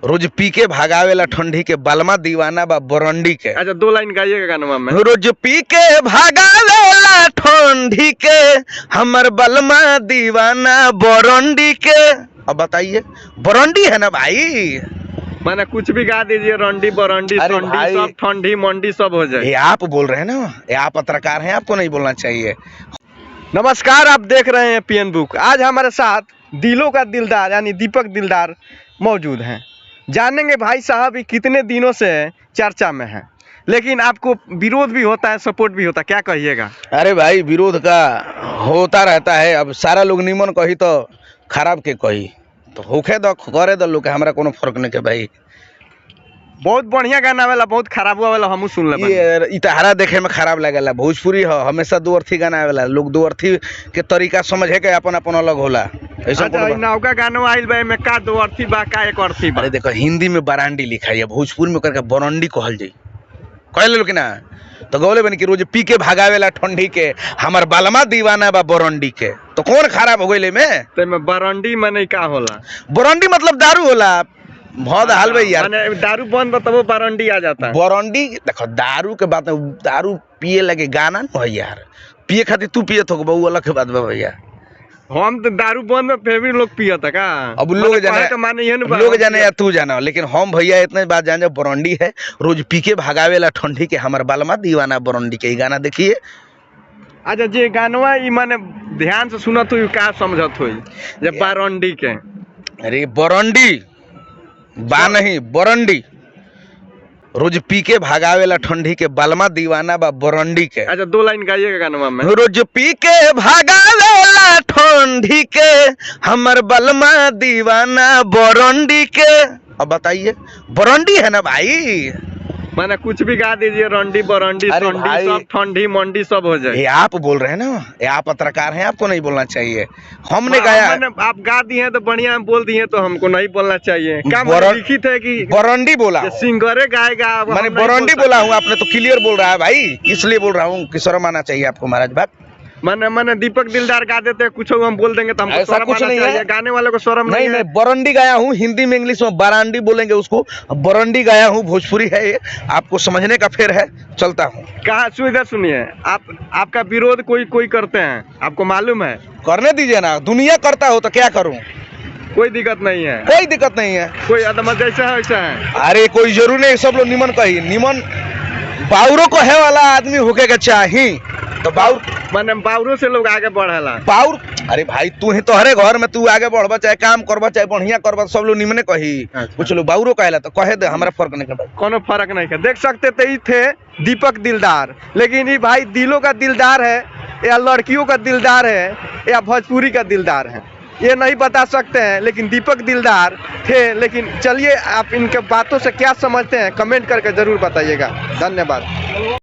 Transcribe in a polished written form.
रोज P के भागावेला ठंडी के बलमा दीवाना बा बरंडी के। अच्छा, 2 लाइन गाइएगा गाना में। रोज पी के भागावेला ठंडी के हमर बलमा दीवाना बरंडी के। अब बताइए, बरंडी है ना भाई, मैंने कुछ भी गा दीजिए, रंडी बरंडी संडी सब ठंडी मंडी सब हो जाए। ये आप बोल रहे हैं ना, ये आप पत्रकार हैं, आपको नहीं बोलना चाहिए। नमस्कार, आप देख रहे हैं पीएन बुक। आज हमारे साथ दिलों का दिलदार यानी दीपक दिलदार मौजूद हैं। जानेंगे भाई साहब ये कितने दिनों से चर्चा में हैं, लेकिन आपको विरोध भी होता है, सपोर्ट भी होता है, क्या कहिएगा? अरे भाई, विरोध का होता रहता है। अब सारा लोग निमन कही तो खराब के कही तो होखे दो, करे दो लोग, हमरा कोनो फर्क नहीं के भाई। बहुत बढ़िया गाना वाला, बहुत खराब वाला हमहू सुन ले। ये इतहारा देखे में खराब लगेला। भोजपुरी हो हमेशा दो अर्थी गाना आवेला, लोग दो अर्थी के तरीका समझे के अपन अपन अलग होला। ऐसा अच्छा, नौका गाना आइल बा में का दो अर्थी बा का एक अर्थी बा? अरे देखो, हिंदी में बरांडी लिखा है, भोजपुरी में करके बरंडी कहल जाई, कहले लोग ना। तो गौले बन की रोज पी के भागावेला ठंडी के हमर बालमा दीवाना बा बरंडी के। तो कौन खराब हो गइले में? ते में बरंडी माने का होला? बरंडी मतलब दारू होला। बहुत हाल भाई यार, माने दारू बंद बताओ, बरंडी आ जाता है। बरंडी देखो, दारू के बात, दारू पिए लगे गाना न है यार, पिए खातिर तू पिए थो बहु अलग के बात बा भैया। हम तो दारू बंद में फिर भी लोग पियता का। अब लोग जाने, माने ये लोग जाने या तू जाना, लेकिन हम भैया इतने बात जाने, बरंडी है रोज पी के भागावेला ठंडी के हमर बालमा दीवाना बरंडी के। गाना देखिए। अच्छा, जे गानवा ई माने ध्यान से सुनत हुई का समझत हुई जब बरंडी के? अरे बरंडी बा नहीं, बरंडी। रोज पी के भागावेला ठंडी के बलमा दीवाना बा बरंडी के। अच्छा, 2 लाइन गाइएगा गाना में। रोज पी के भागावेला ठंडी के हमर बलमा दीवाना बरंडी के। अब बताइए, बरंडी है ना भाई, मैंने कुछ भी गा दीजिए, रंडी बरंडी संडी सब ठंडी मंडी सब हो जाए। ये आप बोल रहे हैं ना, ये आप पत्रकार हैं, आपको नहीं बोलना चाहिए। हमने गाया, आप गा दिए तो बढ़िया, बोल दिए तो हमको नहीं बोलना चाहिए। क्या लिखित है कि बरंडी बोला, सिंगरे गाएगा? मैंने बरंडी बोला हूँ, आपने तो क्लियर बोल रहा है भाई, इसलिए बोल रहा हूँ कि शर्म आना चाहिए आपको महाराज। बात मैंने दीपक दिलदार गा देते हैं, कुछ हम बोल देंगे तो हमको ऐसा कुछ नहीं है। गाने वाले को शर्म नहीं है। मैं बरंडी गाया हूँ, हिंदी में इंग्लिश में बरांडी बोलेंगे उसको, बरंडी गाया हूँ, भोजपुरी है ये, आपको समझने का फेर है। चलता हूँ कहा सुविधा सुनिए, आपका विरोध कोई करते हैं, आपको मालूम है? करने दीजिए ना, दुनिया करता हो तो क्या करूँ, कोई दिक्कत नहीं है, कोई दिक्कत नहीं है। कोई अदम जैसा है वैसा है। अरे कोई जरूरी नहीं, सब लोग निमन कही, निमन बाउरों को है वाला आदमी होके के चाही तो बाउर, माने बाउरों से लोग आगे बढ़ेला। बाउर, अरे भाई तू ही तोहरे घर में तू आगे बढ़बा, चाहे काम करबा, चाहे बढ़िया करबा, सब लोग निमने कही। कुछ लोग बाउरो कहेला तो कहे दे, हमारा फर्क नहीं है, कोनो फर्क नहीं है। देख सकते थे, ये थे दीपक दिलदार, लेकिन ये भाई दिलों का दिलदार है या लड़कियों का दिलदार है या भोजपुरी का दिलदार है, ये नहीं बता सकते हैं, लेकिन दीपक दिलदार थे। लेकिन चलिए, आप इनके बातों से क्या समझते हैं कमेंट करके जरूर बताइएगा। धन्यवाद।